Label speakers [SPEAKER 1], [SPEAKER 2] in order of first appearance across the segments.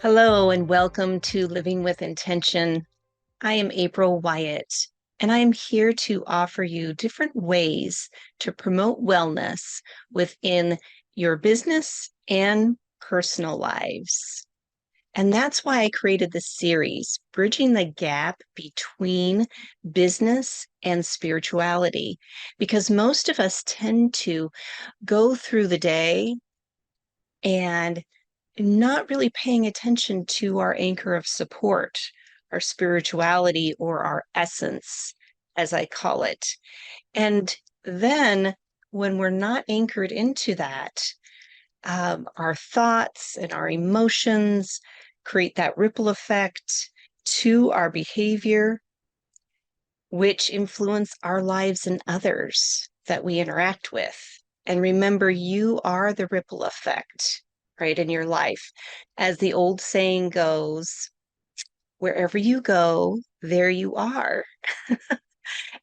[SPEAKER 1] Hello and welcome to Living with Intention. I am April Wyatt, and I am here to offer you different ways to promote wellness within your business and personal lives. And that's why I created this series, Bridging the Gap Between Business and Spirituality, because most of us tend to go through the day and not really paying attention to our anchor of support, our spirituality, or our essence, as I call it. And then when we're not anchored into that, our thoughts and our emotions create that ripple effect to our behavior, which influence our lives and others that we interact with. And remember, you are the ripple effect, right, in your life. As the old saying goes, wherever you go, there you are.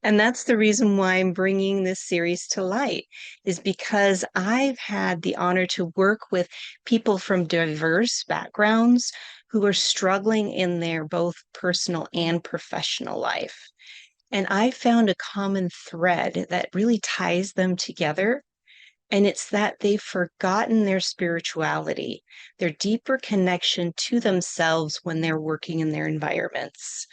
[SPEAKER 1] And that's the reason why I'm bringing this series to light, is because I've had the honor to work with people from diverse backgrounds who are struggling in their both personal and professional life. And I found a common thread that really ties them together. And it's that they've forgotten their spirituality, their deeper connection to themselves when they're working in their environments.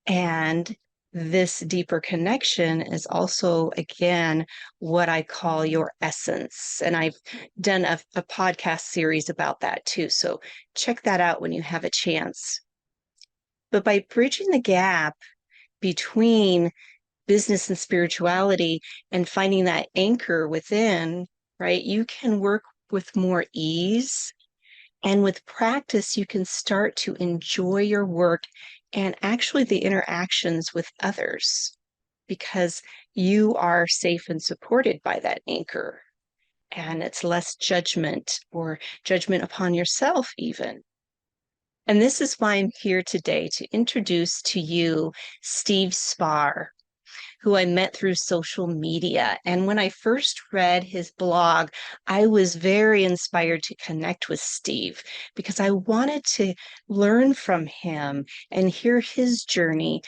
[SPEAKER 1] And this deeper connection is also, again, what I call your essence. And I've done a podcast series about that too. So check that out when you have a chance. But by bridging the gap between business and spirituality and finding that anchor within, right, you can work with more ease. And with practice, you can start to enjoy your work and actually the interactions with others because you are safe and supported by that anchor. And it's less judgment or judgment upon yourself, even. And this is why I'm here today to introduce to you Steve Sphar, who I met through social media. And when I first read his blog, I was very inspired to connect with Steve because I wanted to learn from him and hear his journey,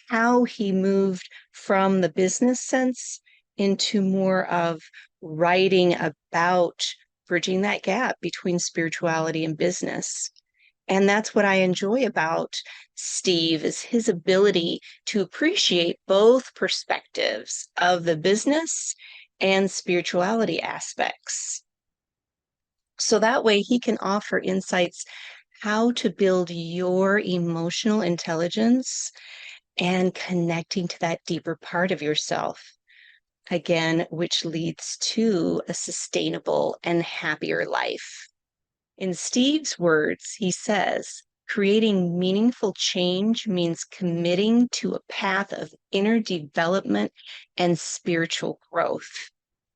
[SPEAKER 1] how he moved from the business sense into more of writing about bridging that gap between spirituality and business. And that's what I enjoy about Steve is his ability to appreciate both perspectives of the business and spirituality aspects. So that way he can offer insights how to build your emotional intelligence and connecting to that deeper part of yourself. Again, which leads to a sustainable and happier life. In Steve's words, he says, creating meaningful change means committing to a path of inner development and spiritual growth.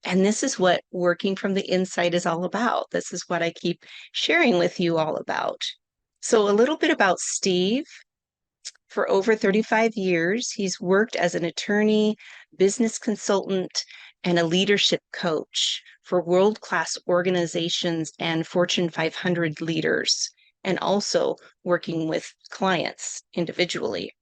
[SPEAKER 1] And this is what working from the inside is all about. This is what I keep sharing with you all about. So, a little bit about Steve. For over 35 years, he's worked as an attorney, business consultant, and a leadership coach for world-class organizations and Fortune 500 leaders, and also working with clients individually.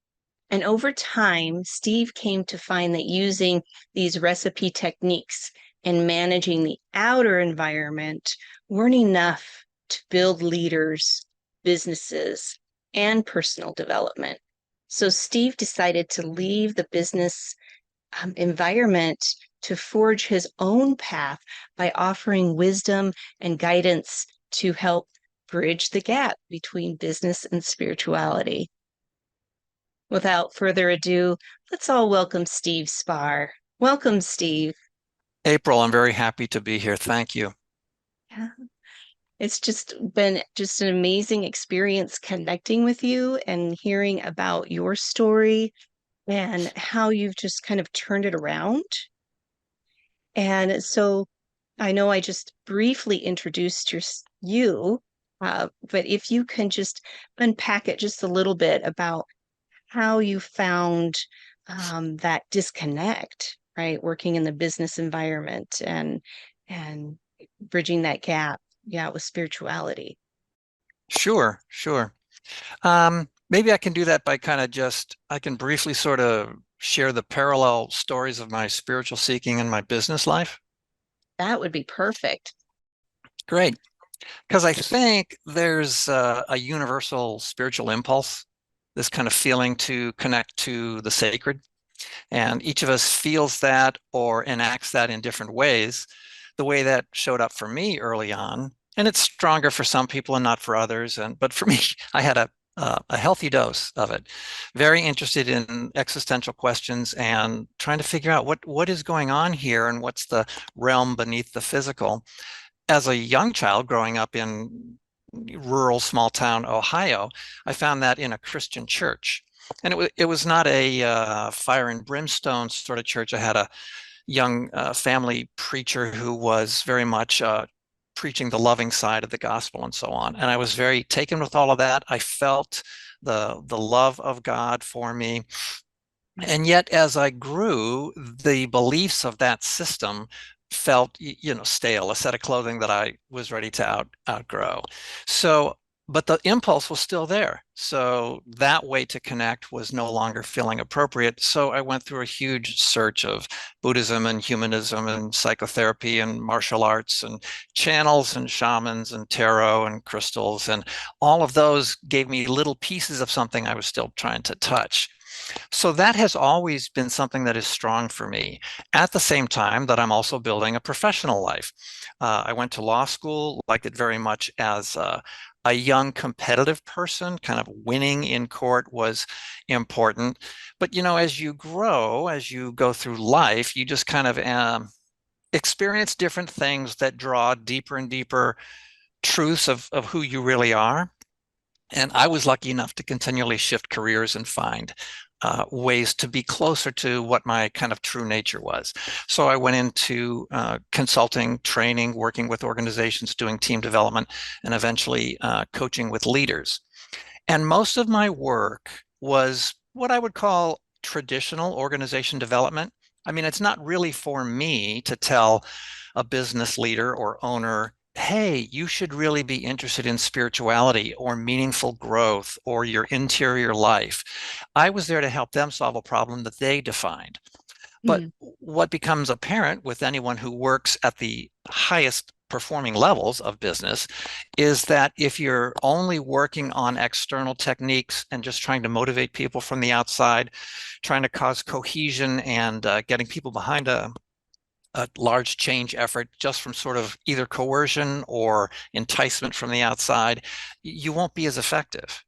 [SPEAKER 1] And over time, Steve came to find that using these recipe techniques and managing the outer environment weren't enough to build leaders, businesses, and personal development. So Steve decided to leave the business environment to forge his own path by offering wisdom and guidance to help bridge the gap between business and spirituality. Without further ado, let's all welcome Steve Sphar. Welcome, Steve.
[SPEAKER 2] April, I'm very happy to be here. Thank you.
[SPEAKER 1] Yeah. It's just been just an amazing experience connecting with you and hearing about your story and how you've just kind of turned it around. And so I know I just briefly introduced you, but if you can just unpack it just a little bit about how you found that disconnect, right? Working in the business environment and bridging that gap, yeah, with spirituality.
[SPEAKER 2] Sure, sure. Maybe I can do that by I can briefly sort of share the parallel stories of my spiritual seeking and my business life.
[SPEAKER 1] That would be perfect.
[SPEAKER 2] Great. Because I think there's a universal spiritual impulse, this kind of feeling to connect to the sacred. And each of us feels that or enacts that in different ways. The way that showed up for me early on, and it's stronger for some people and not for others. But for me, I had a healthy dose of it. Very interested in existential questions and trying to figure out what is going on here and what's the realm beneath the physical. As a young child growing up in rural small town Ohio, I found that in a Christian church. And it was not a fire and brimstone sort of church. I had a young family preacher who was very much preaching the loving side of the gospel and so on. And I was very taken with all of that. I felt the love of God for me. And yet, as I grew, the beliefs of that system felt, stale, a set of clothing that I was ready to outgrow. So, but the impulse was still there. So that way to connect was no longer feeling appropriate. So I went through a huge search of Buddhism and humanism and psychotherapy and martial arts and channels and shamans and tarot and crystals. And all of those gave me little pieces of something I was still trying to touch. So that has always been something that is strong for me. At the same time that I'm also building a professional life. I went to law school, liked it very much as a young competitive person, kind of winning in court was important. But as you grow, as you go through life, you just kind of experience different things that draw deeper and deeper truths of who you really are. And I was lucky enough to continually shift careers and find ways to be closer to what my kind of true nature was. So I went into consulting, training, working with organizations, doing team development, and eventually coaching with leaders. And most of my work was what I would call traditional organization development. I mean, it's not really for me to tell a business leader or owner, hey, you should really be interested in spirituality or meaningful growth or your interior life. I was there to help them solve a problem that they defined. But
[SPEAKER 1] Mm.
[SPEAKER 2] what becomes apparent with anyone who works at the highest performing levels of business is that if you're only working on external techniques and just trying to motivate people from the outside, trying to cause cohesion and getting people behind a large change effort just from sort of either coercion or enticement from the outside, you won't be as effective.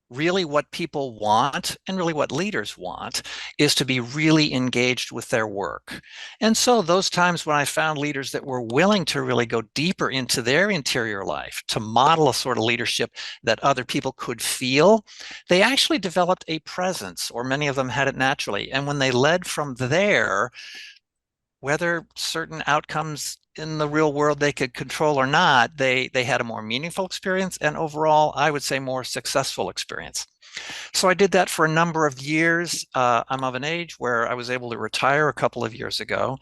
[SPEAKER 2] Really, what people want and really what leaders want is to be really engaged with their work. And so, those times when I found leaders that were willing to really go deeper into their interior life, to model a sort of leadership that other people could feel, they actually developed a presence, or many of them had it naturally. And when they led from there, whether certain outcomes in the real world they could control or not, they had a more meaningful experience and overall, I would say, more successful experience. So I did that for a number of years. I'm of an age where I was able to retire a couple of years ago,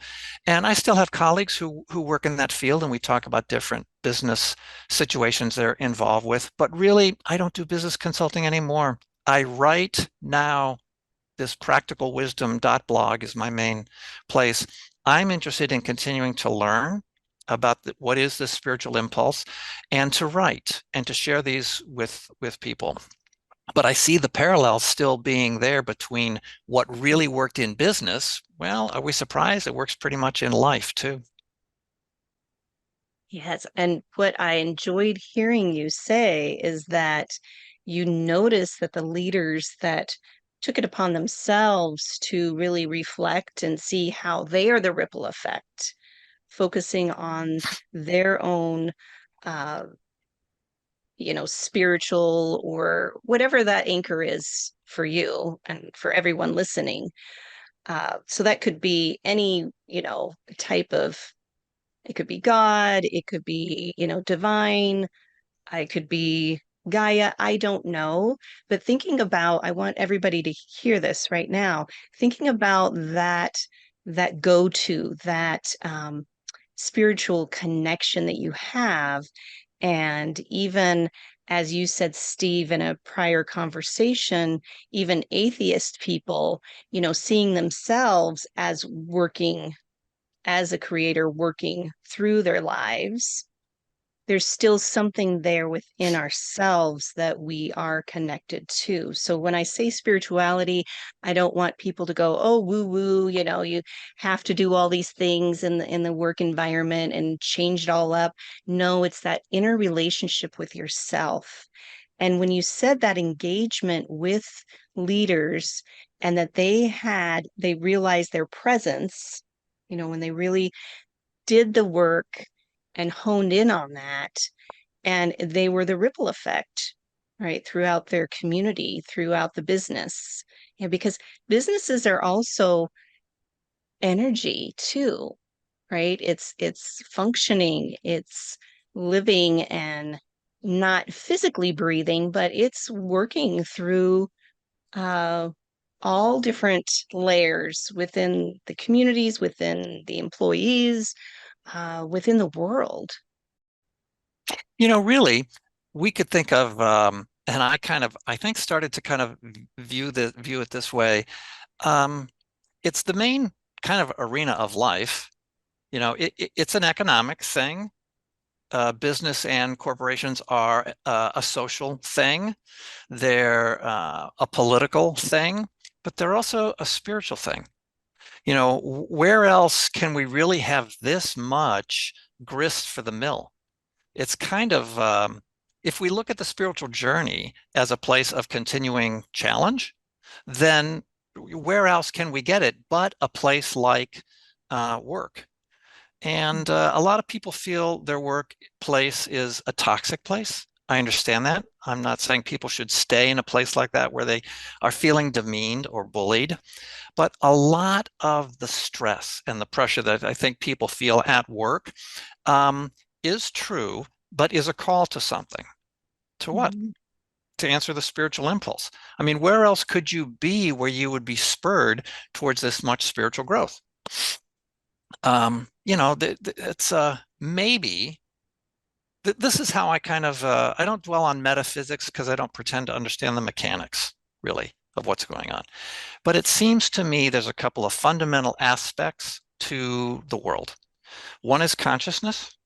[SPEAKER 2] and I still have colleagues who work in that field, and we talk about different business situations they're involved with. But really, I don't do business consulting anymore. I write now. This practical wisdom blog is my main place. I'm interested in continuing to learn about what is this spiritual impulse and to write and to share these with people. But I see the parallels still being there between what really worked in business. Well, are we surprised? It works pretty much in life too.
[SPEAKER 1] Yes. And what I enjoyed hearing you say is that you notice that the leaders that took it upon themselves to really reflect and see how they are the ripple effect, focusing on their own, uh, spiritual or whatever that anchor is for you and for everyone listening. So that could be any, type of, it could be God, it could be, divine, I could be Gaia, I don't know. But thinking about, I want everybody to hear this right now, thinking about that go-to, that spiritual connection that you have, and even as you said, Steve, in a prior conversation, even atheist people, seeing themselves as working as a creator, working through their lives, there's still something there within ourselves that we are connected to. So when I say spirituality, I don't want people to go, "Oh, woo woo, you have to do all these things in the work environment and change it all up." No, it's that inner relationship with yourself. And when you said that engagement with leaders and that they realized their presence, when they really did the work and honed in on that, and they were the ripple effect, right, throughout their community, throughout the business. Because businesses are also energy too, right? It's functioning, it's living and not physically breathing, but it's working through uh, all different layers within the communities, within the employees, within the world.
[SPEAKER 2] Really, we could think of, and I think started to kind of view it this way. Um, it's the main kind of arena of life. It's an economic thing. Business and corporations are a social thing. They're a political thing, but they're also a spiritual thing. Where else can we really have this much grist for the mill? It's kind of, if we look at the spiritual journey as a place of continuing challenge, then where else can we get it but a place like work? And a lot of people feel their workplace is a toxic place. I understand that. I'm not saying people should stay in a place like that where they are feeling demeaned or bullied, but a lot of the stress and the pressure that I think people feel at work um, is true, but is a call to something. To what?
[SPEAKER 1] Mhm.
[SPEAKER 2] To answer the spiritual impulse. I mean, where else could you be where you would be spurred towards this much spiritual growth? It's maybe this is how I kind of I don't dwell on metaphysics because I don't pretend to understand the mechanics really of what's going on. But it seems to me there's a couple of fundamental aspects to the world. One is consciousness.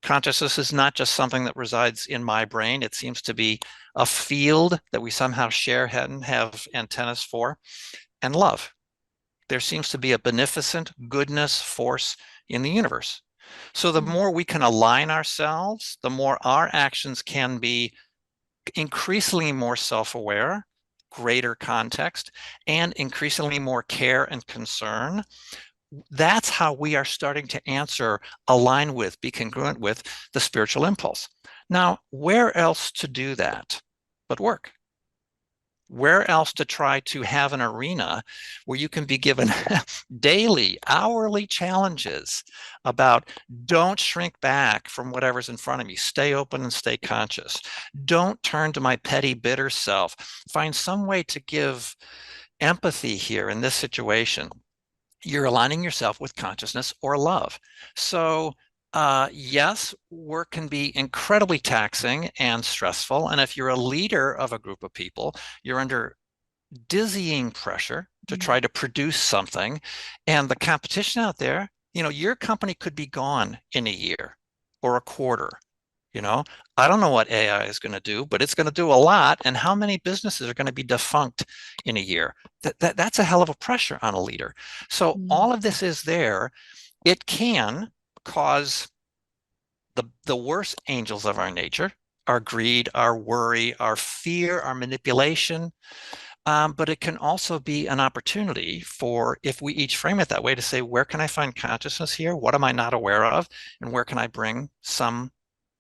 [SPEAKER 2] Consciousness is not just something that resides in my brain. It seems to be a field that we somehow share and have antennas for. And love. There seems to be a beneficent goodness force in the universe. So the more we can align ourselves, the more our actions can be increasingly more self-aware, greater context, and increasingly more care and concern. That's how we are starting to answer, align with, be congruent with the spiritual impulse. Now, where else to do that but work? Where else to try to have an arena where you can be given daily, hourly challenges about don't shrink back from whatever's in front of you. Stay open and stay conscious. Don't turn to my petty, bitter self. Find some way to give empathy here in this situation. You're aligning yourself with consciousness or love. So, yes, work can be incredibly taxing and stressful. And if you're a leader of a group of people, you're under dizzying pressure to try to produce something. And the competition out there, your company could be gone in a year or a quarter. You know, I don't know what AI is going to do, but it's going to do a lot. And how many businesses are going to be defunct in a year? That's a hell of a pressure on a leader. So
[SPEAKER 1] Mhm.
[SPEAKER 2] all of this is there. It can cause the worst angels of our nature, our greed, our worry, our fear, our manipulation. But it can also be an opportunity for, if we each frame it that way, to say, where can I find consciousness here? What am I not aware of? And where can I bring some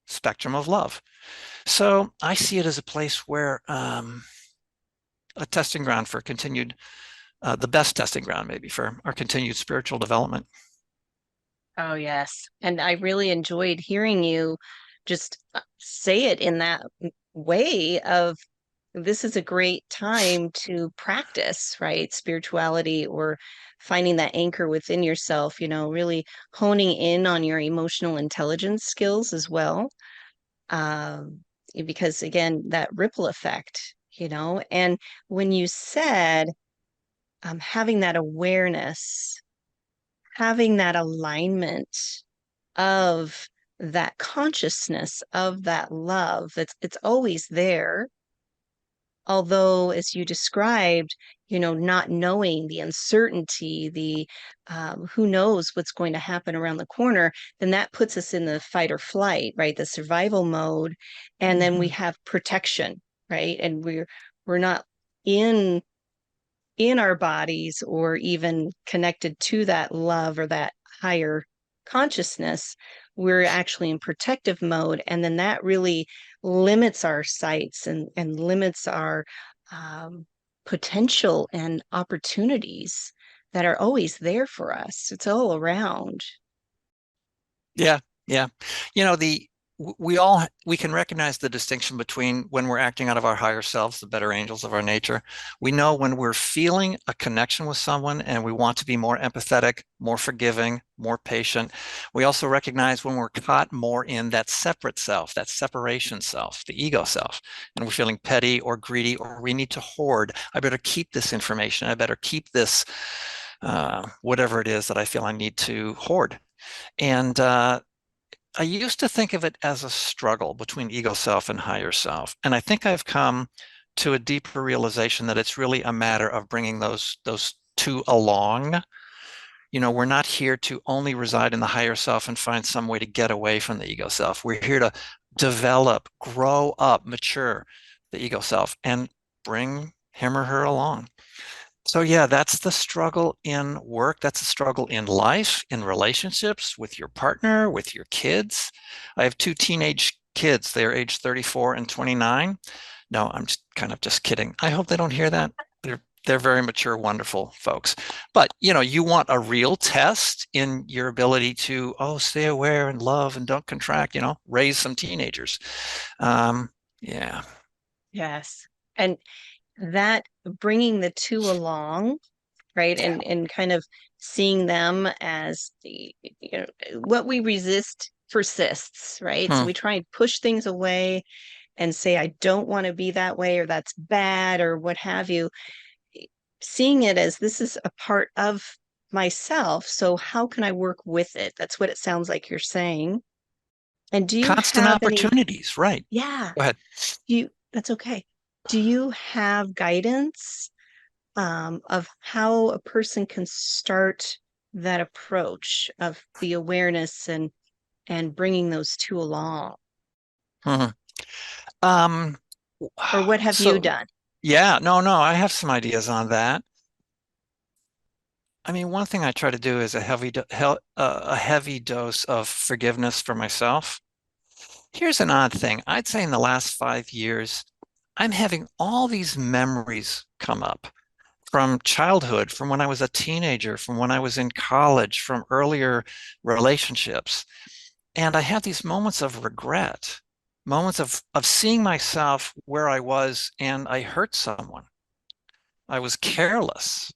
[SPEAKER 2] spectrum of love? So I see it as a place where a testing ground for continued, the best testing ground maybe for our continued spiritual development.
[SPEAKER 1] Oh, yes. And I really enjoyed hearing you just say it in that way of this is a great time to practice, right? Spirituality or finding that anchor within yourself, really honing in on your emotional intelligence skills as well. Um, because again, that ripple effect, and when you said having that awareness, having that alignment of that consciousness of that love, it's always there. Although, as you described, not knowing the uncertainty, the who knows what's going to happen around the corner, then that puts us in the fight or flight, right? The survival mode. And then we
[SPEAKER 2] Mhm.
[SPEAKER 1] have protection, right? And we're not in in our bodies or even connected to that love or that higher consciousness. We're actually in protective mode. And then that really limits our sights and limits our um, potential and opportunities that are always there for us. It's all around.
[SPEAKER 2] Yeah, yeah. The we can recognize the distinction between when we're acting out of our higher selves, the better angels of our nature. We know when we're feeling a connection with someone and we want to be more empathetic, more forgiving, more patient. We also recognize when we're caught more in that separate self, that separation self, the ego self, and we're feeling petty or greedy, or we need to hoard. I better keep this information. I better keep this, whatever it is that I feel I need to hoard. And I used to think of it as a struggle between ego self and higher self. And I think I've come to a deeper realization that it's really a matter of bringing those two along. We're not here to only reside in the higher self and find some way to get away from the ego self. We're here to develop, grow up, mature the ego self and bring him or her along. So yeah, that's the struggle in work. That's the struggle in life, in relationships with your partner, with your kids. I have two teenage kids. They're age 34 and 29. No, I'm just kidding. I hope they don't hear that. They're very mature, wonderful folks. But you want a real test in your ability to, stay aware and love and don't contract, raise some teenagers. Um, yeah.
[SPEAKER 1] Yes. And that bringing the two along, right?
[SPEAKER 2] Yeah.
[SPEAKER 1] And kind of seeing them as what we resist persists, right? So
[SPEAKER 2] Hmm.
[SPEAKER 1] we try and push things away and say, I don't want to be that way, or that's bad, or what have you. Seeing it as this is a part of myself. So how can I work with it? That's what it sounds like you're saying. And do you
[SPEAKER 2] Constant
[SPEAKER 1] have any,
[SPEAKER 2] opportunities, right?
[SPEAKER 1] yeah,
[SPEAKER 2] Go ahead.
[SPEAKER 1] that's okay. Do you have guidance of how a person can start that approach of the awareness and bringing those two along?
[SPEAKER 2] Mhm. Um,
[SPEAKER 1] Or what have you
[SPEAKER 2] so
[SPEAKER 1] done?
[SPEAKER 2] yeah, no, I have some ideas on that. I mean, one thing I try to do is a heavy dose of forgiveness for myself. Here's an odd thing. I'd say in the last 5 years, I'm having all these memories come up from childhood, from when I was a teenager, from when I was in college, from earlier relationships. And I have these moments of regret, moments of seeing myself where I was and I hurt someone. I was careless.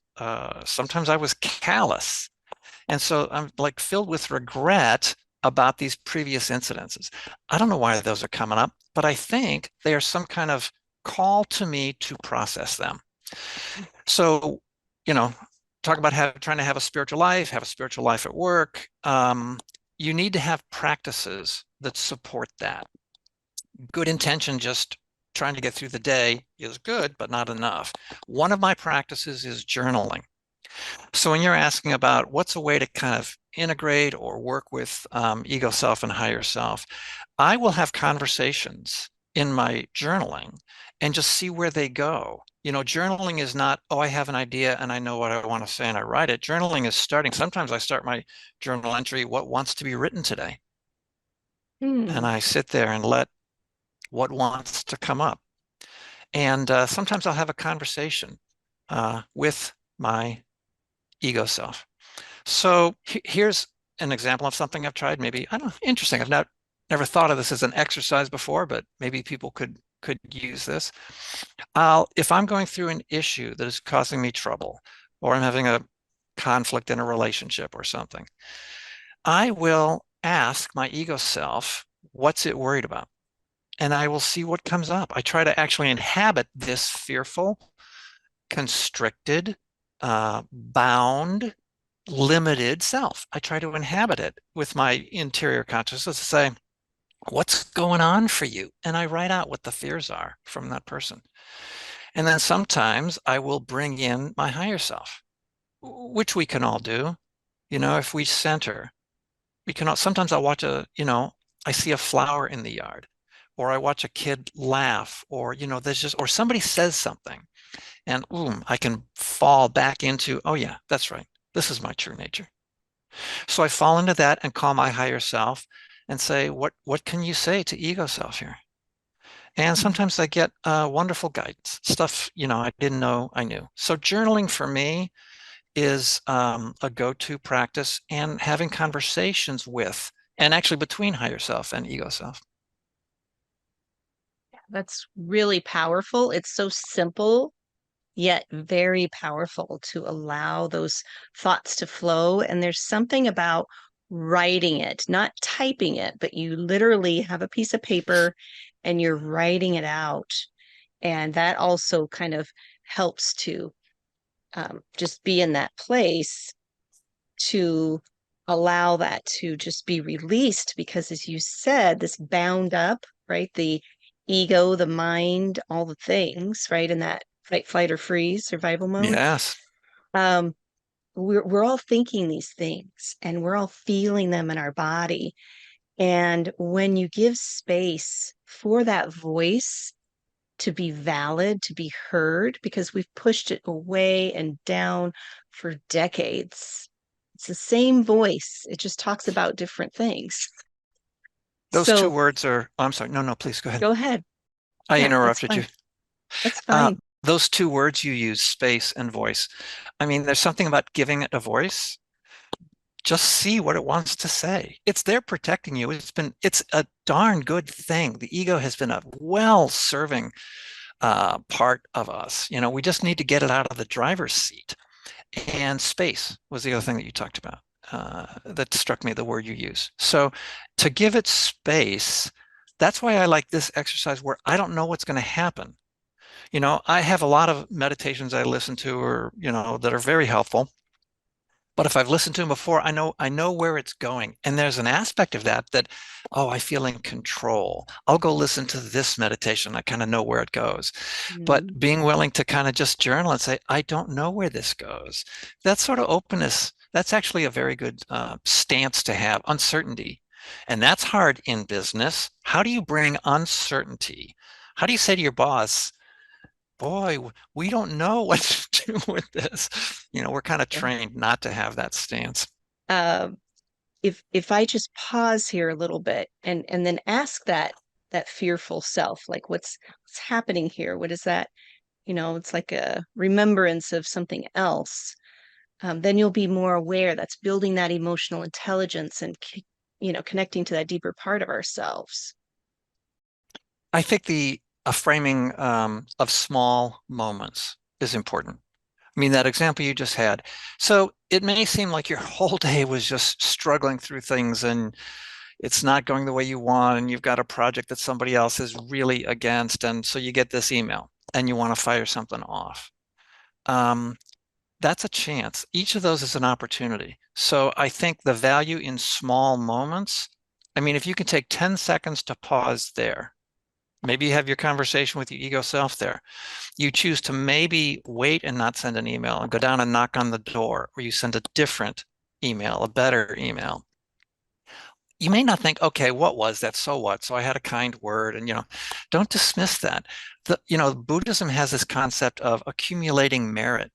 [SPEAKER 2] Sometimes I was callous. And so I'm like filled with regret about these previous incidences. I don't know why those are coming up, but I think they are some kind of call to me to process them. So, you know, talk about trying to have a spiritual life, have a spiritual life at work. You need to have practices that support that. Good intention, just trying to get through the day is good, but not enough. One of my practices is journaling. So when you're asking about what's a way to kind of integrate or work with ego self and higher self, I will have conversations in my journaling and just see where they go. Journaling is not, oh, I have an idea and I know what I want to say and I write it. Journaling is starting. Sometimes I start my journal entry, what wants to be written today?
[SPEAKER 1] Hmm.
[SPEAKER 2] And I sit there and let what wants to come up. And sometimes I'll have a conversation with my ego self. So here's an example of something I've tried. Maybe I don't know, interesting. I've never thought of this as an exercise before, but maybe people could use this. If I'm going through an issue that is causing me trouble, or I'm having a conflict in a relationship or something, I will ask my ego self, what's it worried about? and I will see what comes up. I try to actually inhabit this fearful, constricted, bound, limited self. I try to inhabit it with my interior consciousness to say, what's going on for you? And I write out what the fears are from that person. And then sometimes I will bring in my higher self, which we can all do. If we center, we can all, sometimes I'll watch I see a flower in the yard, or I watch a kid laugh, or, there's just, or somebody says something, and boom, I can fall back into, oh yeah, that's right. This is my true nature. So I fall into that and call my higher self and say, what can you say to ego self here? And sometimes I get wonderful guidance, stuff, I didn't know I knew. So journaling for me is a go-to practice, and having conversations with, and actually between higher self and ego self.
[SPEAKER 1] That's really powerful. It's so simple, yet very powerful to allow those thoughts to flow. And there's something about writing it, not typing it, but you literally have a piece of paper and you're writing it out. And that also kind of helps to just be in that place to allow that to just be released. Because, as you said, this bound up, right? The ego, the mind, all the things, right? In that fight, flight, or freeze survival mode.
[SPEAKER 2] Yes.
[SPEAKER 1] Um, we're all thinking these things and we're all feeling them in our body. And when you give space for that voice to be valid, to be heard, because we've pushed it away and down for decades. It's the same voice, it just talks about different things.
[SPEAKER 2] Those two
[SPEAKER 1] So
[SPEAKER 2] words are, oh, I'm sorry. No, no, please go ahead.
[SPEAKER 1] go ahead.
[SPEAKER 2] I
[SPEAKER 1] Yeah, that's
[SPEAKER 2] interrupted you.
[SPEAKER 1] fine. That's
[SPEAKER 2] Uh,
[SPEAKER 1] fine.
[SPEAKER 2] those two words you use, space and voice. I mean, there's something about giving it a voice. Just see what it wants to say. It's there protecting you. It's a darn good thing. The ego has been a well-serving part of us. We just need to get it out of the driver's seat. And space was the other thing that you talked about. That struck me, the word you use. So to give it space, that's why I like this exercise where I don't know what's going to happen. I have a lot of meditations I listen to, or, that are very helpful. But if I've listened to them before, I know where it's going. And there's an aspect of that, oh, I feel in control. I'll go listen to this meditation. I kind of know where it goes. But
[SPEAKER 1] Mhm.
[SPEAKER 2] being willing to kind of just journal and say, I don't know where this goes. That sort of openness, that's actually a very good stance to have, uncertainty. And that's hard in business. How do you bring uncertainty? How do you say to your boss, boy, we don't know what to do with this? We're kind of
[SPEAKER 1] Yeah.
[SPEAKER 2] trained not to have that stance.
[SPEAKER 1] Um, if I just pause here a little bit and then ask that fearful self, like what's happening here? What is that? It's like a remembrance of something else. Then you'll be more aware. That's building that emotional intelligence and connecting to that deeper part of ourselves.
[SPEAKER 2] I think the a framing of small moments is important. I mean, that example you just had. So it may seem like your whole day was just struggling through things, and it's not going the way you want, and you've got a project that somebody else is really against, and so you get this email and you want to fire something off. Um, that's a chance. Each of those is an opportunity. So I think the value in small moments, I mean, if you can take 10 seconds to pause there, maybe you have your conversation with your ego self there. You choose to maybe wait and not send an email and go down and knock on the door, or you send a different email, a better email. You may not think, okay, what was that? So what? So I had a kind word, and don't dismiss that. Buddhism has this concept of accumulating merit.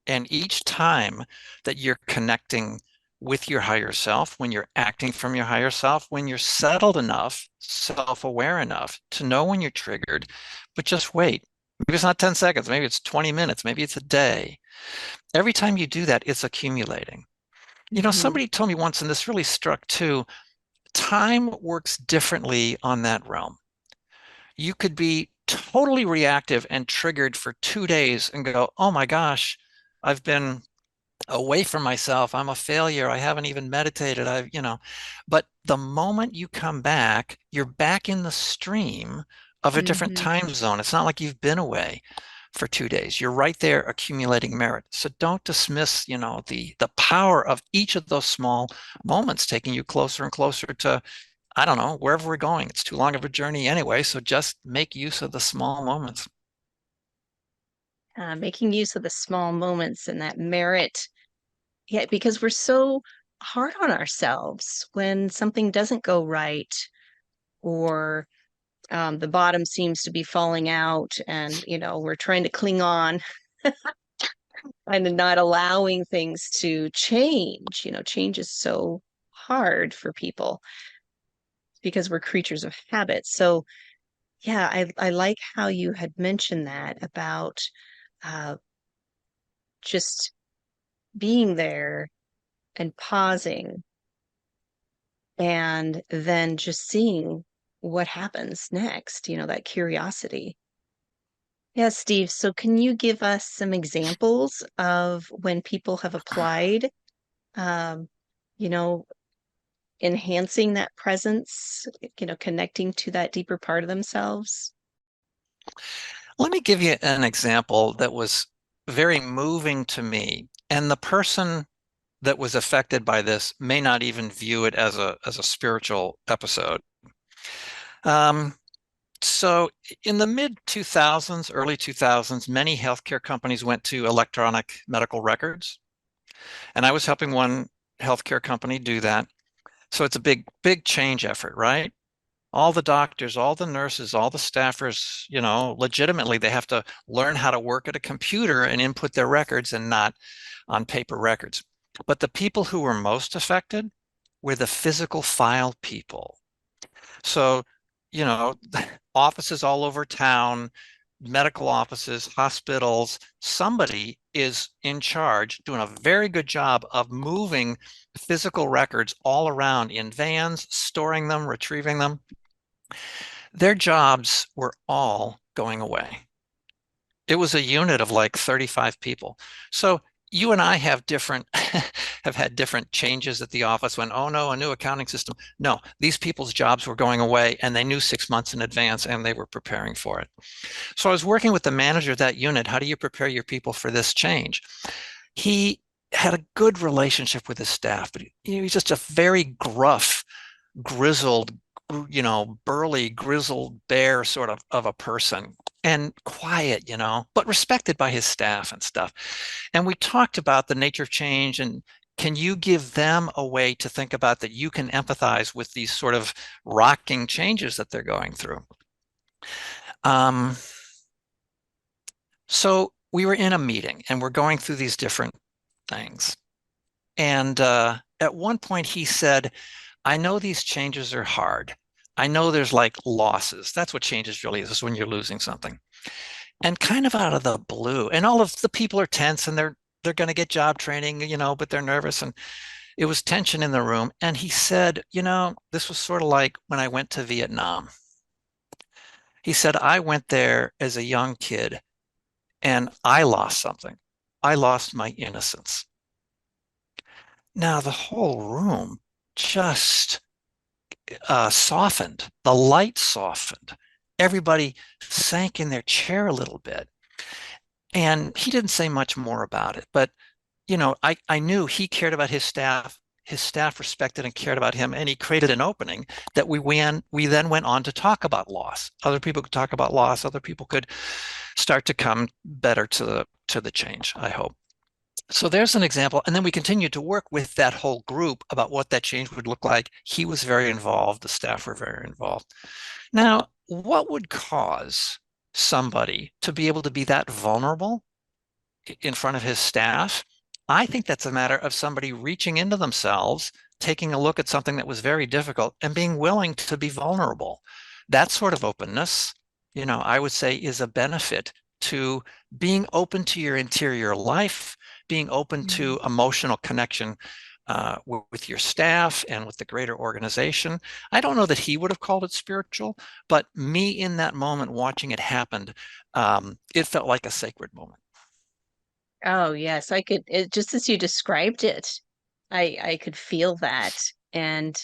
[SPEAKER 2] And each time that you're connecting with your higher self, when you're acting from your higher self, when you're settled enough, self-aware enough to know when you're triggered, but just wait. Maybe it's not 10 seconds, maybe it's 20 minutes, maybe it's a day. Every time you do that, it's accumulating.
[SPEAKER 1] Mhm.
[SPEAKER 2] Somebody told me once, and this really struck too, time works differently on that realm. You could be totally reactive and triggered for 2 days and go, oh my gosh, I've been away from myself. I'm a failure. I haven't even meditated. But the moment you come back, you're back in the stream of a different
[SPEAKER 1] Hmm.
[SPEAKER 2] time zone. It's not like you've been away for 2 days. You're right there accumulating merit. So don't dismiss, the power of each of those small moments taking you closer and closer to, I don't know, wherever we're going. It's too long of a journey anyway. So just make use of the small moments.
[SPEAKER 1] Making use of the small moments and that merit. Yeah, because we're so hard on ourselves when something doesn't go right or the bottom seems to be falling out and, we're trying to cling on and not allowing things to change. Change is so hard for people because we're creatures of habit. So, yeah, I like how you had mentioned that about uh, just being there and pausing and then just seeing what happens next, that curiosity. Yes, Steve. So can you give us some examples of when people have applied, um, you know, enhancing that presence, connecting to that deeper part of themselves?
[SPEAKER 2] Let me give you an example that was very moving to me. And the person that was affected by this may not even view it as a spiritual episode. Um, so in the mid 2000s, early 2000s, many healthcare companies went to electronic medical records, and I was helping one healthcare company do that. So it's a big change effort, right? All the doctors, all the nurses, all the staffers, legitimately they have to learn how to work at a computer and input their records and not on paper records. But the people who were most affected were the physical file people. So, you know, offices all over town, medical offices, hospitals, somebody is in charge, doing a very good job of moving physical records all around in vans, storing them, retrieving them. Their jobs were all going away. It was a unit of like 35 people. So you and I have different have had different changes at the office when, oh no, a new accounting system. No, these people's jobs were going away and they knew 6 months in advance and they were preparing for it. So I was working with the manager of that unit. How do you prepare your people for this change? He had a good relationship with his staff, but he's just a very gruff, grizzled, burly, grizzled bear sort of a person and quiet, but respected by his staff and stuff. And we talked about the nature of change and can you give them a way to think about that you can empathize with these sort of rocking changes that they're going through? Um, so we were in a meeting and we're going through these different things. And at one point he said, I know these changes are hard. I know there's like losses. That's what changes really is when you're losing something. And kind of out of the blue, and all of the people are tense and they're going to get job training, but they're nervous. And it was tension in the room. And he said, this was sort of like when I went to Vietnam. He said, I went there as a young kid and I lost something. I lost my innocence. Now the whole room just softened. The light softened. Everybody sank in their chair a little bit. And he didn't say much more about it. But, I knew he cared about his staff. His staff respected and cared about him. And he created an opening that we then went on to talk about loss. Other people could talk about loss. Other people could start to come better to the change, I hope. So there's an example. And then we continued to work with that whole group about what that change would look like. He was very involved. The staff were very involved. Now, what would cause somebody to be able to be that vulnerable in front of his staff? I think that's a matter of somebody reaching into themselves, taking a look at something that was very difficult and being willing to be vulnerable. That sort of openness, I would say is a benefit to being open to your interior life, being open
[SPEAKER 1] Mhm.
[SPEAKER 2] to emotional connection with your staff and with the greater organization. I don't know that he would have called it spiritual, but me in that moment watching it happen, it felt like a sacred moment.
[SPEAKER 1] Oh, yes, just as you described it, I could feel that. And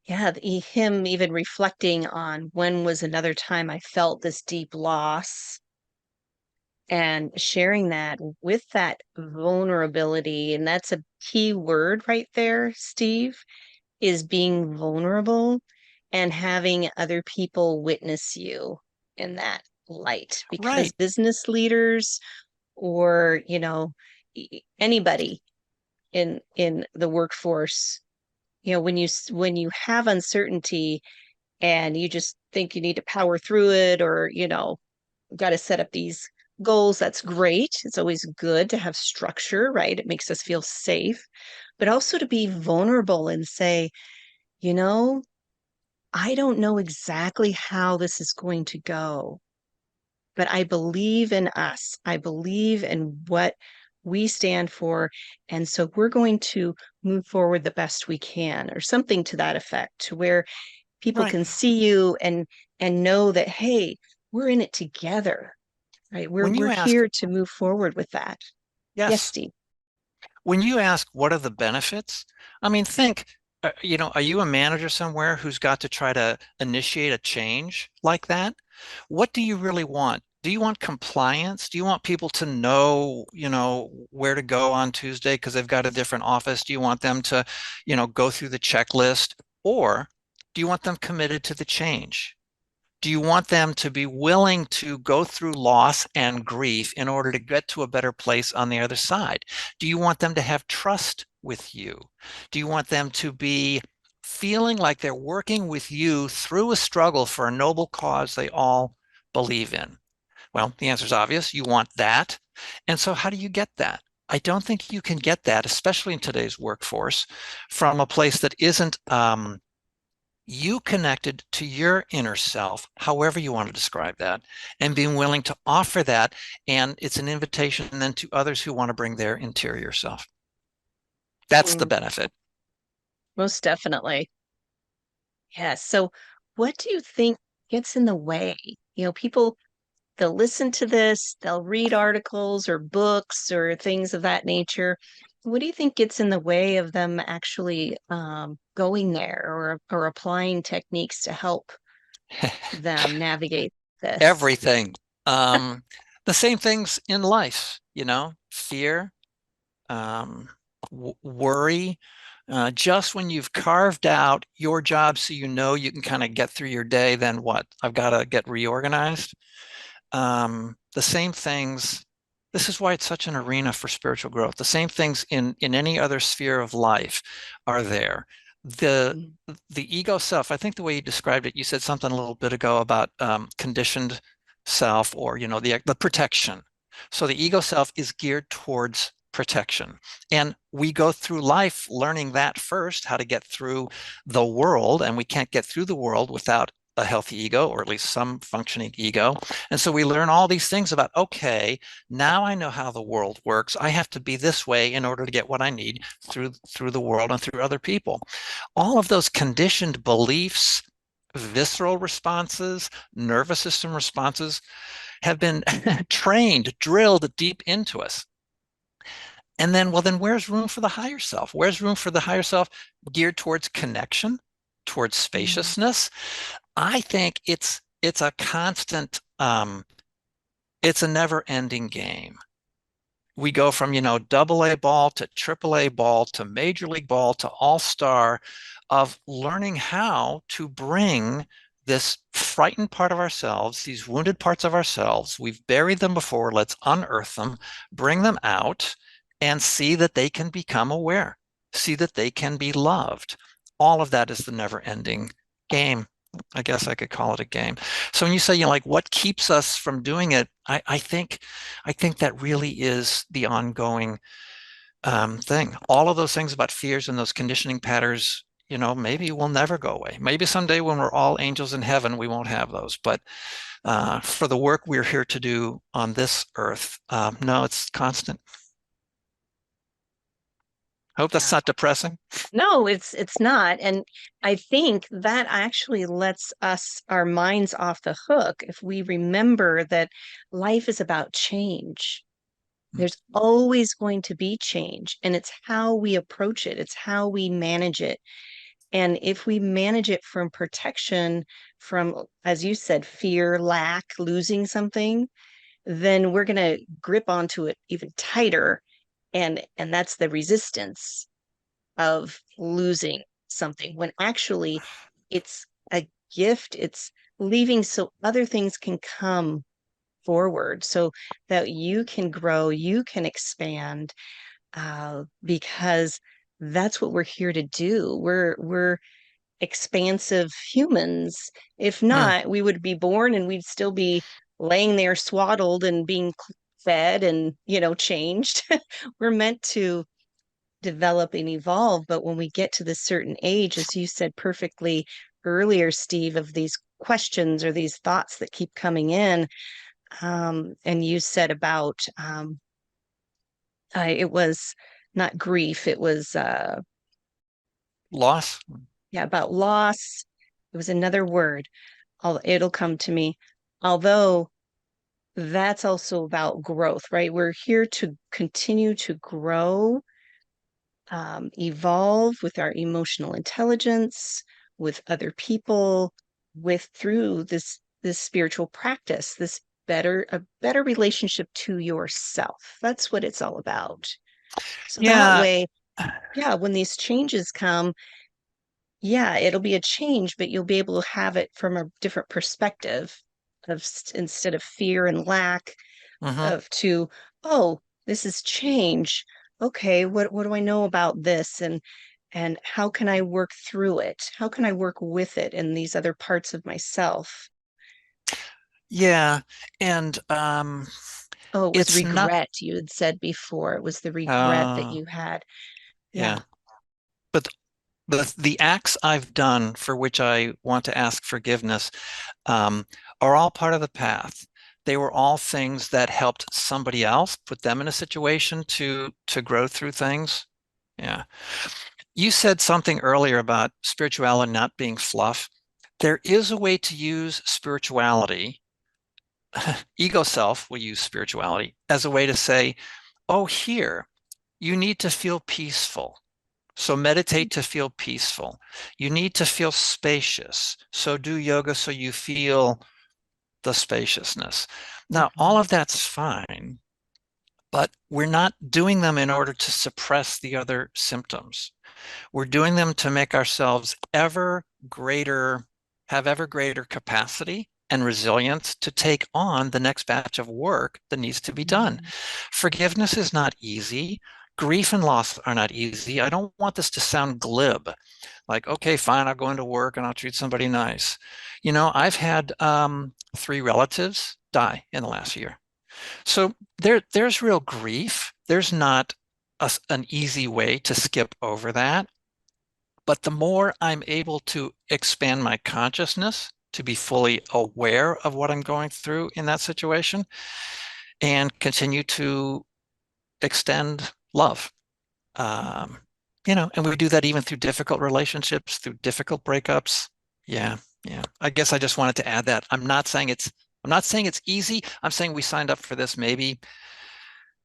[SPEAKER 1] yeah, him even reflecting on when was another time I felt this deep loss and sharing that with that vulnerability. And that's a key word right there, Steve, is being vulnerable and having other people witness you in that light. Because
[SPEAKER 2] Right,
[SPEAKER 1] business leaders or, anybody in the workforce, when you have uncertainty and you just think you need to power through it, or got to set up these goals, that's great. It's always good to have structure, right? It makes us feel safe, but also to be vulnerable and say, you know I don't know exactly how this is going to go, but I believe in us. I believe in what we stand for. And so we're going to move forward the best we can, or something to that effect, to where people
[SPEAKER 2] right.
[SPEAKER 1] can see you and know that, hey, we're in it together, right? We're
[SPEAKER 2] When you
[SPEAKER 1] we're
[SPEAKER 2] ask,
[SPEAKER 1] here to move forward with that. Yes,
[SPEAKER 2] yes,
[SPEAKER 1] Steve.
[SPEAKER 2] when you ask what are the benefits, I mean, think, are you a manager somewhere who's got to try to initiate a change like that? What do you really want? Do you want compliance? Do you want people to know, where to go on Tuesday because they've got a different office? Do you want them to, go through the checklist? Or do you want them committed to the change? Do you want them to be willing to go through loss and grief in order to get to a better place on the other side? Do you want them to have trust with you? Do you want them to be feeling like they're working with you through a struggle for a noble cause they all believe in? Well, the answer is obvious. You want that. And so, how do you get that? I don't think you can get that, especially in today's workforce, from a place that isn't you connected to your inner self, however you want to describe that, and being willing to offer that. And it's an invitation then to others who want to bring their interior self. That's the
[SPEAKER 1] Mm,
[SPEAKER 2] benefit.
[SPEAKER 1] most definitely. Yes. So what do you think gets in the way? People, they'll listen to this, they'll read articles or books or things of that nature. What do you think gets in the way of them actually going there, or applying techniques to help them navigate this?
[SPEAKER 2] Everything. Um, the same things in life, fear, um, worry. Just when you've carved out your job so you know you can kind of get through your day, then what? I've got to get reorganized. The same things. This is why it's such an arena for spiritual growth. The same things in any other sphere of life are there. The
[SPEAKER 1] Mm,
[SPEAKER 2] the ego self. I think the way you described it, you said something a little bit ago about conditioned self, or the protection. So the ego self is geared towards protection, and we go through life learning that first, how to get through the world, and we can't get through the world without a healthy ego, or at least some functioning ego. And so we learn all these things about, okay, now I know how the world works. I have to be this way in order to get what I need through the world and through other people. All of those conditioned beliefs, visceral responses, nervous system responses have been trained, drilled deep into us. And then, well, then where's room for the higher self? Where's room for the higher self geared towards connection, towards
[SPEAKER 1] mm,
[SPEAKER 2] spaciousness? I think it's a constant, it's a never-ending game. We go from, double A ball to triple A ball to major league ball to all-star, of learning how to bring this frightened part of ourselves, these wounded parts of ourselves. We've buried them before. Let's unearth them, bring them out, and see that they can become aware, see that they can be loved. All of that is the never-ending game. I guess I could call it a game. So when you say, like, what keeps us from doing it, I think that really is the ongoing thing. All of those things about fears and those conditioning patterns, maybe will never go away. Maybe someday when we're all angels in heaven, we won't have those. But for the work we're here to do on this earth, no, it's constant. Hope that's
[SPEAKER 1] yeah.
[SPEAKER 2] not depressing.
[SPEAKER 1] No, it's not. And I think that actually lets us, our minds, off the hook if we remember that life is about change. There's always going to be change, and it's how we approach it, it's how we manage it. And if we manage it from protection, from, as you said, fear, lack, losing something, then we're going to grip onto it even tighter. And that's the resistance of losing something when actually it's a gift. It's leaving so other things can come forward so that you can grow, you can expand, because that's what we're here to do. We're expansive humans. If
[SPEAKER 2] Mm.
[SPEAKER 1] not, we would be born and we'd still be laying there swaddled and being fed and, changed. We're meant to develop and evolve. But when we get to this certain age, as you said perfectly earlier, Steve, of these questions or these thoughts that keep coming in, and you said about it was not grief, it was
[SPEAKER 2] Loss.
[SPEAKER 1] yeah, about loss. It was another word. It'll come to me. Although that's also about growth, right? We're here to continue to grow, evolve with our emotional intelligence, with other people, with through this spiritual practice, this better relationship to yourself. That's what it's all about. So that
[SPEAKER 2] Yeah.
[SPEAKER 1] way, yeah, when these changes come, yeah, it'll be a change, but you'll be able to have it from a different perspective of instead of fear and lack
[SPEAKER 2] Hmm.
[SPEAKER 1] of to, oh, this is change. Okay, what do I know about this? And how can I work through it? How can I work with it in these other parts of myself?
[SPEAKER 2] Yeah. And
[SPEAKER 1] Oh, it was
[SPEAKER 2] it's not,
[SPEAKER 1] regret you had said before. It was the regret that
[SPEAKER 2] uh,
[SPEAKER 1] you had.
[SPEAKER 2] yeah.
[SPEAKER 1] Yeah.
[SPEAKER 2] But the acts I've done for which I want to ask forgiveness um, are all part of the path. They were all things that helped somebody else, put them in a situation to grow through things. Yeah. You said something earlier about spirituality not being fluff. There is a way to use spirituality. Ego self will use spirituality as a way to say, oh, here, you need to feel peaceful. So meditate to feel peaceful. You need to feel spacious. So do yoga so you feel the spaciousness. Now, all
[SPEAKER 1] Mhm.
[SPEAKER 2] of that's fine, but we're not doing them in order to suppress the other symptoms. We're doing them to make ourselves ever greater, have ever greater capacity and resilience to take on the next batch of work that needs to be done.
[SPEAKER 1] Mhm.
[SPEAKER 2] Forgiveness is not easy. Grief and loss are not easy. I don't want this to sound glib, like, okay, fine, I'll go into work and I'll treat somebody nice. I've had three relatives die in the last year. So there's real grief. There's not an easy way to skip over that. But the more I'm able to expand my consciousness to be fully aware of what I'm going through in that situation and continue to extend love.
[SPEAKER 1] Mhm.
[SPEAKER 2] Um, and we do that even through difficult relationships, through difficult breakups. Yeah, yeah. I guess I just wanted to add that. I'm not saying it's easy. I'm saying we signed up for this maybe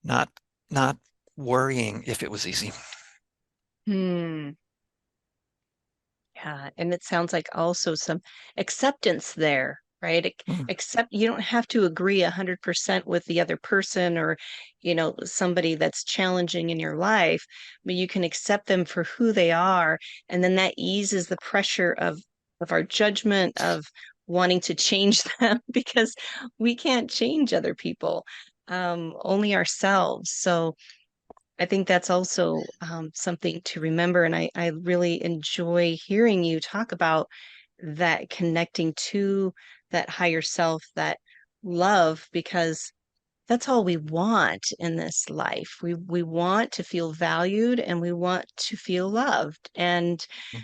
[SPEAKER 2] not not worrying if it was easy.
[SPEAKER 1] Hmm. Yeah, and it sounds like also some acceptance there, right?
[SPEAKER 2] Mm,
[SPEAKER 1] Accept you don't have to agree 100% with the other person or, somebody that's challenging in your life, but you can accept them for who they are, and then that eases the pressure of our judgment of wanting to change them because we can't change other people, only ourselves. So I think that's also something to remember. And I really enjoy hearing you talk about that connecting to that higher self, that love, because that's all we want in this life. We want to feel valued and we want to feel loved. And
[SPEAKER 2] mm,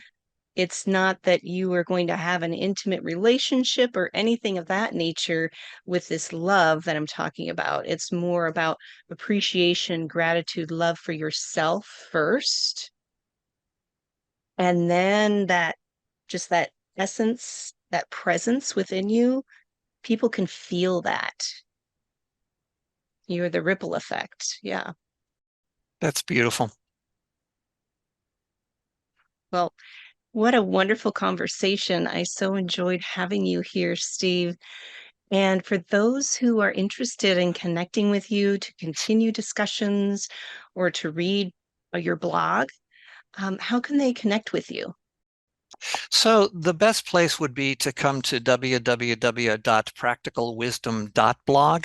[SPEAKER 1] it's not that you are going to have an intimate relationship or anything of that nature with this love that I'm talking about. It's more about appreciation, gratitude, love for yourself first, and then that just that essence, that presence within you, people can feel that. You're the ripple effect. Yeah.
[SPEAKER 2] That's beautiful.
[SPEAKER 1] Well, what a wonderful conversation. I so enjoyed having you here, Steve. And for those who are interested in connecting with you to continue discussions or to read your blog, how can they connect with you?
[SPEAKER 2] So the best place would be to come to www.practicalwisdom.blog.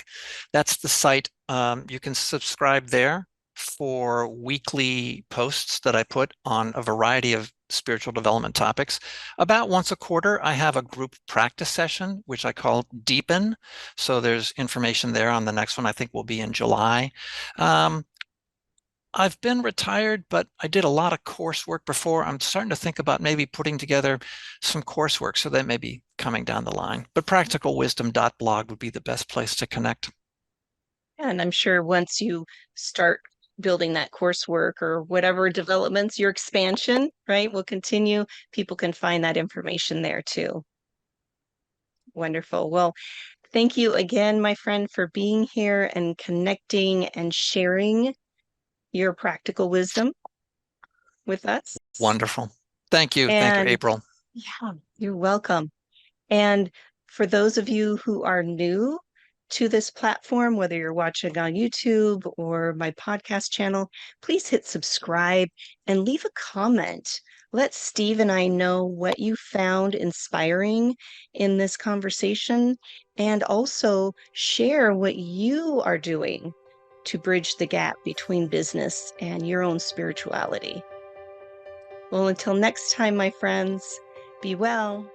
[SPEAKER 2] That's the site. You can subscribe there for weekly posts that I put on a variety of spiritual development topics. About once a quarter, I have a group practice session, which I call Deepen. So there's information there on the next one. I think will be in July. Um, I've been retired, but I did a lot of coursework before. I'm starting to think about maybe putting together some coursework, so that may be coming down the line. But practicalwisdom.blog would be the best place to connect.
[SPEAKER 1] And I'm sure once you start building that coursework or whatever developments, your expansion, right, will continue, people can find that information there too. Wonderful. Well, thank you again, my friend, for being here and connecting and sharing your practical wisdom with us.
[SPEAKER 2] Wonderful. Thank you. Thank you,
[SPEAKER 1] And
[SPEAKER 2] April.
[SPEAKER 1] yeah, you're welcome. And for those of you who are new to this platform, whether you're watching on YouTube or my podcast channel, please hit subscribe and leave a comment. Let Steve and I know what you found inspiring in this conversation, and also share what you are doing to bridge the gap between business and your own spirituality. Well, until next time, my friends, be well.